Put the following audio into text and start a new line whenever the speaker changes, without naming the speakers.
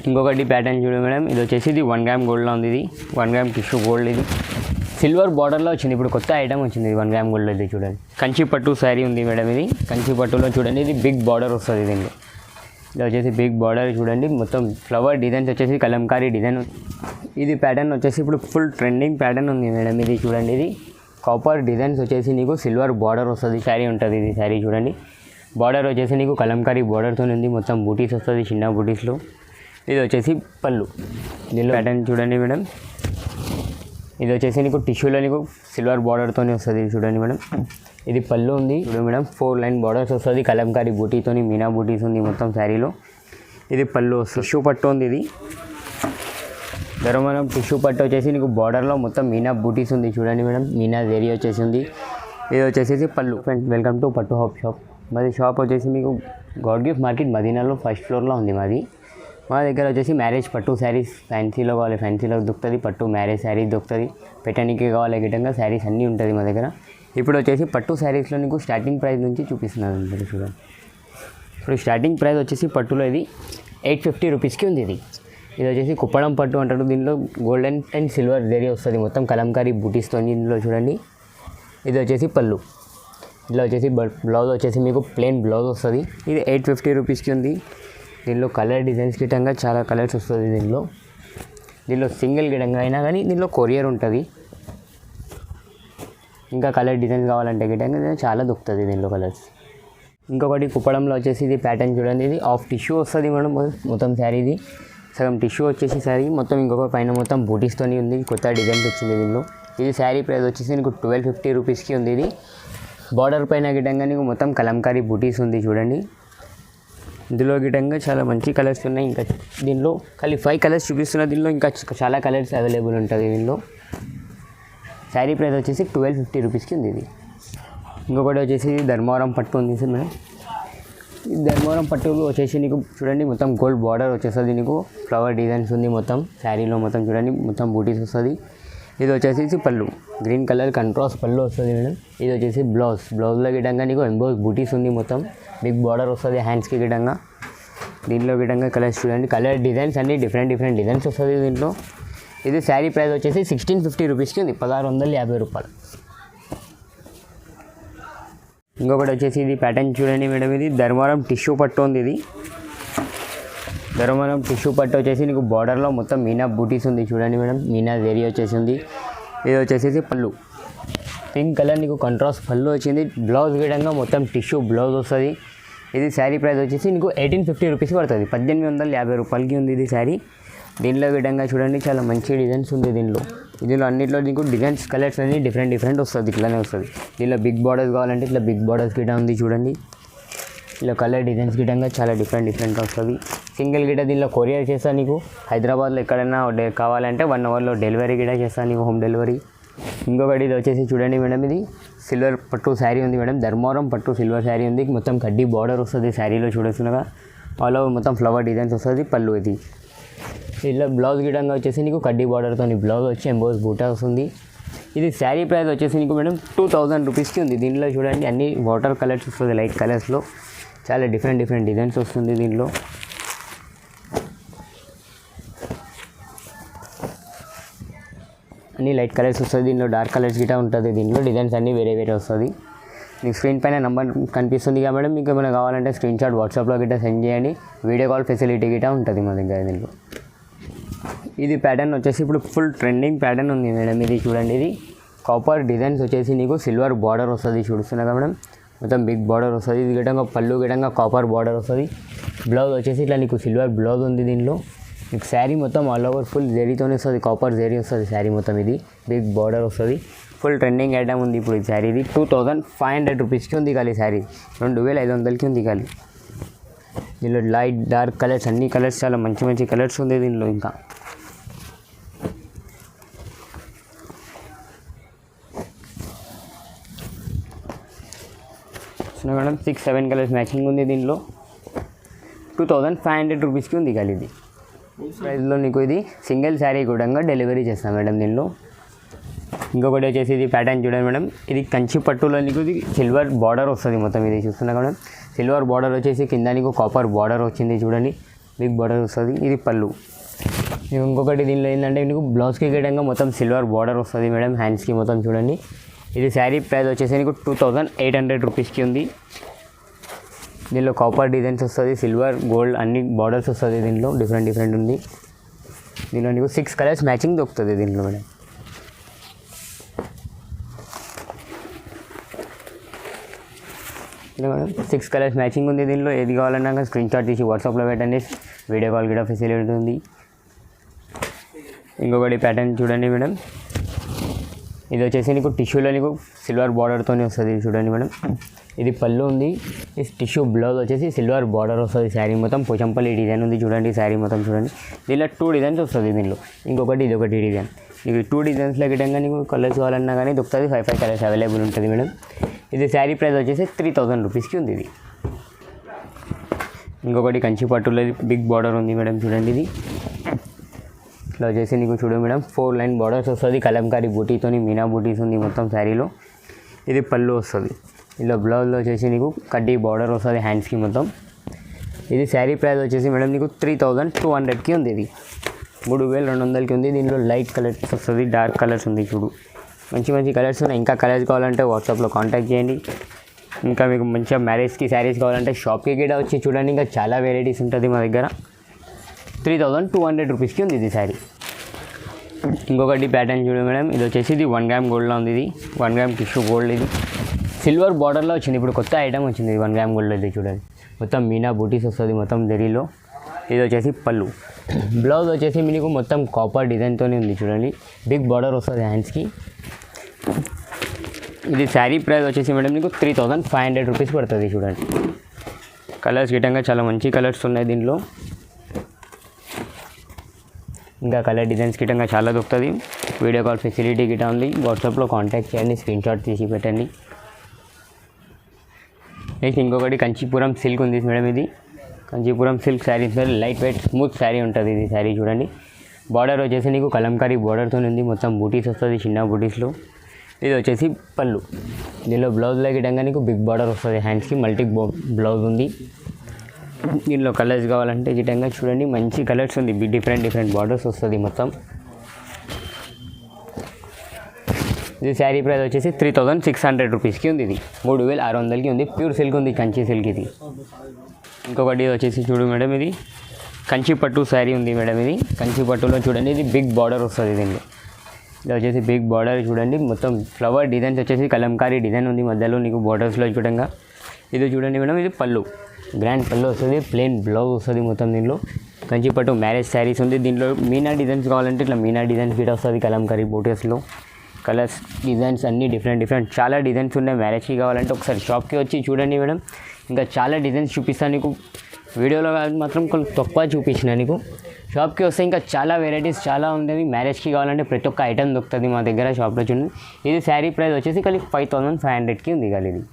ఇంకొకటి ప్యాటర్న్ చూడండి మేడం, ఇది వచ్చేసి ఇది 1 గ్రామ్ గోల్డ్లో ఉంది. ఇది 1 గ్రామ్ టిష్యూ గోల్డ్, ఇది సిల్వర్ బార్డర్లో వచ్చింది. ఇప్పుడు కొత్త ఐటమ్ వచ్చింది ఇది 1 గ్రామ్ గోల్డ్లో. ఇది చూడండి కంచి పట్టు శారీ ఉంది మేడం. ఇది కంచి పట్టులో చూడండి, ఇది బిగ్ బార్డర్ వస్తుంది. దీనిలో ఇది వచ్చేసి బిగ్ బార్డర్ చూడండి, మొత్తం ఫ్లవర్ డిజైన్స్ వచ్చేసి కలంకారీ డిజైన్. ఇది ప్యాటర్న్ వచ్చేసి ఇప్పుడు ఫుల్ ట్రెండింగ్ ప్యాటర్న్ ఉంది మేడం. ఇది చూడండి, ఇది కాపర్ డిజైన్స్ వచ్చేసి నీకు సిల్వర్ బార్డర్ వస్తుంది. శారీ ఉంటుంది ఇది. శారీ చూడండి, బార్డర్ వచ్చేసి నీకు కలంకారీ బార్డర్తో ఉంది. మొత్తం బూటీస్ వస్తుంది, చిన్న బూటీస్లో. ఇది వచ్చేసి పళ్ళు. దీనిలో ప్యాటర్న్ చూడండి మేడం, ఇది వచ్చేసి నీకు టిష్యూలో నీకు సిల్వర్ బార్డర్తోనే వస్తుంది. చూడండి మేడం, ఇది పళ్ళు ఉంది. చూడండి మేడం, 4 లైన్ బార్డర్స్ వస్తుంది, కలంకారీ బూటీతోని మీనా బూటీస్ ఉంది మొత్తం శారీలో. ఇది పళ్ళు వస్తుంది. టిష్యూ పట్టు ఉంది. ఇది ధర్మవరం టిష్యూ పట్టు వచ్చేసి నీకు బార్డర్లో మొత్తం మీనా బూటీస్ ఉంది. చూడండి మేడం, మీనా జరీ వచ్చేసి ఉంది. ఇది వచ్చేసి పళ్ళు. ఫ్రెండ్స్, వెల్కమ్ టు పట్టు హబ్ షాప్. మాది షాప్ వచ్చేసి మీకు గాడ్ గిఫ్ట్ మార్కెట్ మదీనాలో 1st ఫ్లోర్లో ఉంది మాది. మా దగ్గర వచ్చేసి మ్యారేజ్ పట్టు శారీస్ ఫ్యాన్సీలో కావాలి, ఫ్యాన్సీలో దొరుకుతుంది. పట్టు మ్యారేజ్ శారీ దొరుకుతుంది. పెట్టడానికి కావాలి గిట్టంగా శారీస్ అన్నీ ఉంటుంది మా దగ్గర. ఇప్పుడు వచ్చేసి పట్టు శారీస్లో నీకు స్టార్టింగ్ ప్రైస్ నుంచి చూపిస్తున్నాను మీరు చూడండి. ఇప్పుడు స్టార్టింగ్ ప్రైస్ వచ్చేసి పట్టులో ఇది 850 రూపీస్కి ఉంది. ఇది వచ్చేసి కుప్పడం పట్టు అంటారు. దీనిలో గోల్డెన్ అండ్ సిల్వర్ జరీ వస్తుంది, మొత్తం కలంకారీ బూటీస్తో. దీనిలో చూడండి, ఇది వచ్చేసి పళ్ళు. ఇలా వచ్చేసి బ్లౌజ్ వచ్చేసి మీకు ప్లెయిన్ బ్లౌజ్ వస్తుంది. ఇది 850 రూపీస్కి ఉంది. దీనిలో కలర్ డిజైన్స్ గిట్టంగా చాలా కలర్స్ వస్తుంది. దీనిలో సింగిల్ గిటంగా అయినా కానీ దీనిలో కొరియర్ ఉంటుంది. ఇంకా కలర్ డిజైన్స్ కావాలంటే గిటంగా చాలా దొరుకుతుంది దీనిలో కలర్స్. ఇంకొకటి కుప్పడంలో వచ్చేసి ఇది ప్యాటర్న్ చూడండి, ఇది ఆఫ్ టిష్యూ వస్తుంది మేడం. మొత్తం శారీది సగం టిష్యూ వచ్చేసి శారీ మొత్తం, ఇంకొక పైన మొత్తం బూటీస్తోని ఉంది. కొత్త డిజైన్స్ వచ్చింది దీనిలో. ఇది శారీ ప్రైస్ వచ్చేసి నీకు 1250 రూపీస్కి ఉంది. ఇది బార్డర్ పైన గిటంగా నీకు మొత్తం కలంకారీ బూటీస్ ఉంది. చూడండి, ఇందులో గిటంగా చాలా మంచి కలర్స్ ఉన్నాయి. ఇంకా దీనిలో ఖాళీ 5 కలర్స్ చూపిస్తున్నా. దీనిలో ఇంకా చాలా కలర్స్ అవైలబుల్ ఉంటుంది దీనిలో. శారీ ప్రైస్ వచ్చేసి 1250 రూపీస్కి ఉంది. ఇది ఇంకొకటి వచ్చేసి ధర్మవరం పట్టు ఉంది సార్ మేడం. ఈ ధర్మవరం పట్టులో వచ్చేసి నీకు చూడండి, మొత్తం గోల్డ్ బార్డర్ వచ్చేస్తుంది. నీకు ఫ్లవర్ డిజైన్స్ ఉంది మొత్తం శారీలో. మొత్తం చూడండి, మొత్తం బూటీస్ వస్తుంది. ఇది వచ్చేసి పళ్ళు, గ్రీన్ కలర్ కంట్రాస్ట్ పళ్ళు వస్తుంది మేడం. ఇది వచ్చేసి బ్లౌజ్లో గిటంగా నీకు ఎంబోస్ బూటీస్ ఉంది. మొత్తం బిగ్ బార్డర్ వస్తుంది హ్యాండ్స్కి గిటంగా. దీనిలో గిటంగా కలర్స్ చూడండి, కలర్ డిజైన్స్ అన్నీ డిఫరెంట్ డిజైన్స్ వస్తుంది దీంట్లో. ఇది శారీ ప్రైస్ వచ్చేసి 1650 రూపీస్కి ఉంది, 1650 రూపాయలు. ఇంకొకటి వచ్చేసి ఇది ప్యాటర్న్ చూడండి మేడం, ఇది ధర్మవరం టిష్యూ పట్టు ఉంది. ఇది ధర్మవరం టిష్యూ పట్టు వచ్చేసి నీకు బార్డర్లో మొత్తం మీనా బూటీస్ ఉంది. చూడండి మేడం, మీనా జరీ వచ్చేసి ఉంది. ఇది వచ్చేసి పళ్ళు, పింక్ కలర్ నీకు కంట్రాస్ట్ పళ్ళు వచ్చింది. బ్లౌజ్ విధంగా మొత్తం టిష్యూ బ్లౌజ్ వస్తుంది. ఇది శారీ ప్రైస్ వచ్చేసి నీకు 1850 రూపీస్ పడుతుంది, 1850 రూపాయలకి ఉంది ఇది శారీ. దీనిలో విధంగా చూడండి, చాలా మంచి డిజైన్స్ ఉంది దీనిలో అన్నింటిలో నీకు డిజైన్స్ కలర్స్ అన్ని డిఫరెంట్ వస్తుంది, ఇట్లానే వస్తుంది. దీనిలో బిగ్ బార్డర్స్ కావాలంటే ఇట్లా బిగ్ బార్డర్స్ గిట ఉంది చూడండి. ఇలా కలర్ డిజైన్స్ గిటంగా చాలా డిఫరెంట్ వస్తుంది. సింగిల్ గిట దీనిలో కొరియర్ చేస్తాను నీకు. హైదరాబాద్లో ఎక్కడైనా కావాలంటే 1 అవర్లో డెలివరీ గిట చేస్తాను నీకు, హోమ్ డెలివరీ. ఇంకొకటి ఇది వచ్చేసి చూడండి మేడం, ఇది సిల్వర్ పట్టు శారీ ఉంది మేడం. ధర్మవరం పట్టు సిల్వర్ శారీ ఉంది. మొత్తం కడ్డీ బార్డర్ వస్తుంది శారీలో చూడొచ్చునగా. ఆల్ ఓవర్ మొత్తం ఫ్లవర్ డిజైన్స్ వస్తుంది. పళ్ళు ఇది ఇలా బ్లౌజ్ గిటంగా వచ్చేసి నీకు కడ్డీ బార్డర్తో బ్లౌజ్ వచ్చి ఎంబోస్ బూటా వస్తుంది. ఇది శారీ ప్రైస్ వచ్చేసి నీకు మేడం 2000 రూపీస్కి ఉంది. దీనిలో చూడండి అన్ని వాటర్ కలర్స్ వస్తుంది, లైట్ కలర్స్లో చాలా డిఫరెంట్ డిజైన్స్ వస్తుంది దీనిలో. అన్ని లైట్ కలర్స్ వస్తుంది. దీనిలో డార్క్ కలర్స్ గిటా ఉంటుంది. దీనిలో డిజైన్స్ అన్నీ వేరే వస్తుంది. మీకు స్క్రీన్ పైన నెంబర్ కనిపిస్తుంది కదా మేడం, మీకు ఏమైనా కావాలంటే స్క్రీన్ షాట్ వాట్సాప్లో గిట్ట సెండ్ చేయండి. వీడియో కాల్ ఫెసిలిటీ గిటా ఉంటుంది మా దగ్గర దీనిలో. ఇది ప్యాటర్న్ వచ్చేసి ఇప్పుడు ఫుల్ ట్రెండింగ్ ప్యాటర్న్ ఉంది మేడం. ఇది చూడండి, ఇది కాపర్ డిజైన్స్ వచ్చేసి నీకు సిల్వర్ బార్డర్ వస్తుంది. చూస్తున్నా కదా మేడం, మొత్తం బిగ్ బార్డర్ వస్తుంది. ఇది గిటంగా పళ్ళు గిటంగా కాపర్ బార్డర్ వస్తుంది. బ్లౌజ్ వచ్చేసి ఇట్లా నీకు సిల్వర్ బ్లౌజ్ ఉంది దీనిలో. మీకు శారీ మొత్తం ఆల్ ఓవర్ ఫుల్ జరీతోనే వస్తుంది, కాపర్ జరీ వస్తుంది శారీ మొత్తం. ఇది బిగ్ బార్డర్ వస్తుంది. ఫుల్ ట్రెండింగ్ ఐటమ్ ఉంది ఇప్పుడు ఈ శారీ. ఇది 2500 రూపీస్కి ఉంది ఖాళీ శారీ, 2500కి ఉంది ఖాళీ. దీనిలో లైట్ డార్క్ కలర్స్ అన్ని కలర్స్ చాలా మంచి కలర్స్ ఉంది దీనిలో. ఇంకా మేడం 6-7 కలర్స్ మ్యాచింగ్ ఉంది దీనిలో. 2500 రూపీస్కి ఉంది ఖాళీ. ఇది ప్రైస్లో నీకు ఇది సింగిల్ శారీ కూడా డెలివరీ చేస్తాం మేడం దీనిలో. ఇంకొకటి వచ్చేసి ఇది ప్యాటర్న్ చూడండి మేడం, ఇది కంచి పట్టులో నీకు ఇది సిల్వర్ బార్డర్ వస్తుంది మొత్తం. ఇది చూస్తున్నా మేడం, సిల్వర్ బార్డర్ వచ్చేసి కింద నీకు కాపర్ బార్డర్ వచ్చింది చూడండి. బిగ్ బార్డర్ వస్తుంది. ఇది పళ్ళు. ఇంకొకటి దీనిలో ఏంటంటే మీకు బ్లౌజ్కి గిటంగా మొత్తం సిల్వర్ బార్డర్ వస్తుంది మేడం, హ్యాండ్స్కి మొత్తం చూడండి. ఇది శారీ ప్రైస్ వచ్చేసి నీకు 2800 రూపీస్కి ఉంది. దీనిలో కాపర్ డిజైన్స్ వస్తుంది, సిల్వర్ గోల్డ్ అన్ని బార్డర్స్ వస్తుంది. దీంట్లో డిఫరెంట్ ఉంది. దీనిలో నీకు 6 కలర్స్ మ్యాచింగ్ దొరుకుతుంది దీంట్లో మేడం. ఇలా మేడం 6 కలర్స్ మ్యాచింగ్ ఉంది. దీనిలో ఏది కావాలన్నా స్క్రీన్ షాట్ తీసి వాట్సాప్లో పెట్టండి, వీడియో కాల్ కూడా ఫెసిలిటీ ఉంది. ఇంకొకటి ప్యాటర్న్ చూడండి మేడం, ఇది వచ్చేసి నీకు టిష్యూలో నీకు సిల్వర్ బార్డర్తో వస్తుంది చూడండి మేడం. ఇది పళ్ళు ఉంది. ఈ టిష్యూ బ్లౌజ్ వచ్చేసి సిల్వర్ బార్డర్ వస్తుంది. శారీ మొత్తం పోచంపల్లి డిజైన్ ఉంది చూడండి. శారీ మొత్తం చూడండి. దీనిలో 2 డిజైన్స్ వస్తుంది దీనిలో. ఇంకొకటి ఇది ఒకటి డిజైన్. నీకు 2 డిజైన్స్లో గిట్టంగా నీకు కలర్స్ కావాలన్నా కానీ దొరుకుతుంది. 5 కలర్స్ అవైలబుల్ ఉంటుంది మేడం. ఇది శారీ ప్రైస్ వచ్చేసి 3000 రూపీస్కి ఉంది ఇది. ఇంకొకటి కంచి పట్టులో బిగ్ బార్డర్ ఉంది మేడం చూడండి. ఇది ఇట్లా వచ్చేసి నీకు చూడు మేడం 4 లైన్ బార్డర్స్ వస్తుంది. కలంకారీ బూటీతో మీనా బూటీస్ ఉంది మొత్తం శారీలో. ఇది పళ్ళు వస్తుంది. ఇలా బ్లౌజ్లో వచ్చేసి నీకు కడ్డీ బార్డర్ వస్తుంది హ్యాండ్స్కి మొత్తం. ఇది శారీ ప్రైస్ వచ్చేసి మేడం నీకు 3200కి ఉంది. ఇది 3200కి ఉంది. దీనిలో లైట్ కలర్స్ వస్తుంది, డార్క్ కలర్స్ ఉంది చూడు. మంచి కలర్స్ ఉన్నాయి. ఇంకా కలర్స్ కావాలంటే వాట్సాప్లో కాంటాక్ట్ చేయండి. ఇంకా మీకు మంచిగా మ్యారేజ్కి శారీస్ కావాలంటే షాప్కి కూడా వచ్చి చూడండి. ఇంకా చాలా వెరైటీస్ ఉంటుంది మా దగ్గర. 3200 రూపీస్కి ఉంది ఇది శారీ. ఇంకొకటి ప్యాటర్న్ చూడు మేడం, ఇది వచ్చేసి ఇది 1 గ్రామ్ గోల్డ్లో ఉంది. ఇది 1 గ్రామ్ టిష్యూ గోల్డ్. ఇది సిల్వర్ బార్డర్లో వచ్చింది. ఇప్పుడు కొత్త ఐటమ్ వచ్చింది 1 గ్రామ్ గోల్డ్లో. ఇది చూడండి మొత్తం మీనా బూటీస్ వస్తుంది మొత్తం జరీలో. ఇది వచ్చేసి పళ్ళు. బ్లౌజ్ వచ్చేసి మీకు మొత్తం కాపర్ డిజైన్తోనే ఉంది చూడండి. బిగ్ బార్డర్ వస్తుంది హ్యాండ్స్కి. ఇది శారీ ప్రైస్ వచ్చేసి మేడం మీకు 3500 రూపీస్ పడుతుంది చూడండి. కలర్స్ గిట్టంగా చాలా మంచి కలర్స్ ఉన్నాయి దీంట్లో. ఇంకా కలర్ డిజైన్స్ గిట్టంగా చాలా దొరుకుతుంది. వీడియో కాల్ ఫెసిలిటీ గిట్ట ఉంది. వాట్సాప్లో కాంటాక్ట్ చేయండి, స్క్రీన్ షాట్ తీసి పెట్టండి. నెక్స్ట్ ఇంకొకటి కంచీపురం సిల్క్ ఉంది మేడం. ఇది Kanchipuram silk saris light weight smooth sari ఉంటుంది. ఇది శారీ చూడండి. బార్డర్ వచ్చేసి నీకు కలంకారీ బార్డర్తో ఉంది. మొత్తం బూటీస్ వస్తుంది చిన్న బూటీస్లో. ఇది వచ్చేసి పళ్ళు. దీనిలో బ్లౌజ్లో గిట్టంగా నీకు బిగ్ బార్డర్ వస్తుంది హ్యాండ్స్కి. మల్టీ బ్లౌజ్ ఉంది. దీనిలో కలర్స్ కావాలంటే గిట్టంగా చూడండి. మంచి కలర్స్ ఉంది. డిఫరెంట్ బార్డర్స్ వస్తుంది మొత్తం. ఇది శారీ ప్రైస్ వచ్చేసి 3600 రూపీస్కి ఉంది. ఇది 3600కి ఉంది. ప్యూర్ సిల్క్ ఉంది, కంచి సిల్క్ ఇది. ఇంకొకటి వచ్చేసి చూడు మేడం, ఇది కంచి పట్టు శారీ ఉంది మేడం. ఇది కంచి పట్టులో చూడండి. ఇది బిగ్ బార్డర్ వస్తుంది దీనిలో. ఇది వచ్చేసి బిగ్ బార్డర్ చూడండి. మొత్తం ఫ్లవర్ డిజైన్స్ వచ్చేసి కలంకారీ డిజైన్ ఉంది మధ్యలో నీకు బార్డర్స్లో చూడంగా. ఇది చూడండి మేడం, ఇది పళ్ళు. గ్రాండ్ పళ్ళు వస్తుంది. ప్లెయిన్ బ్లౌజ్ వస్తుంది మొత్తం దీనిలో. కంచి పట్టు మ్యారేజ్ శారీస్ ఉంది. దీంట్లో మీనా డిజైన్స్ కావాలంటే ఇట్లా మీనా డిజైన్స్ గిట్ వస్తుంది కలంకారీ బూటీస్లో. కలర్స్ డిజైన్స్ అన్నీ డిఫరెంట్ చాలా డిజైన్స్ ఉన్నాయి. మ్యారేజ్కి కావాలంటే ఒకసారి షాప్కి వచ్చి చూడండి మేడం. ఇంకా చాలా డిజైన్స్ చూపిస్తాను నీకు. వీడియోలో మాత్రం కొంచెం తక్కువ చూపించిన నీకు. షాప్కి వస్తే ఇంకా చాలా వెరైటీస్ చాలా ఉంటుంది. మ్యారేజ్కి కావాలంటే ప్రతి ఒక్క ఐటమ్ దొరుకుతుంది మా దగ్గర షాప్లో చూడండి. ఇది శారీ ప్రైస్ వచ్చేసి కలిసి 5500కి ఉంది. ఇది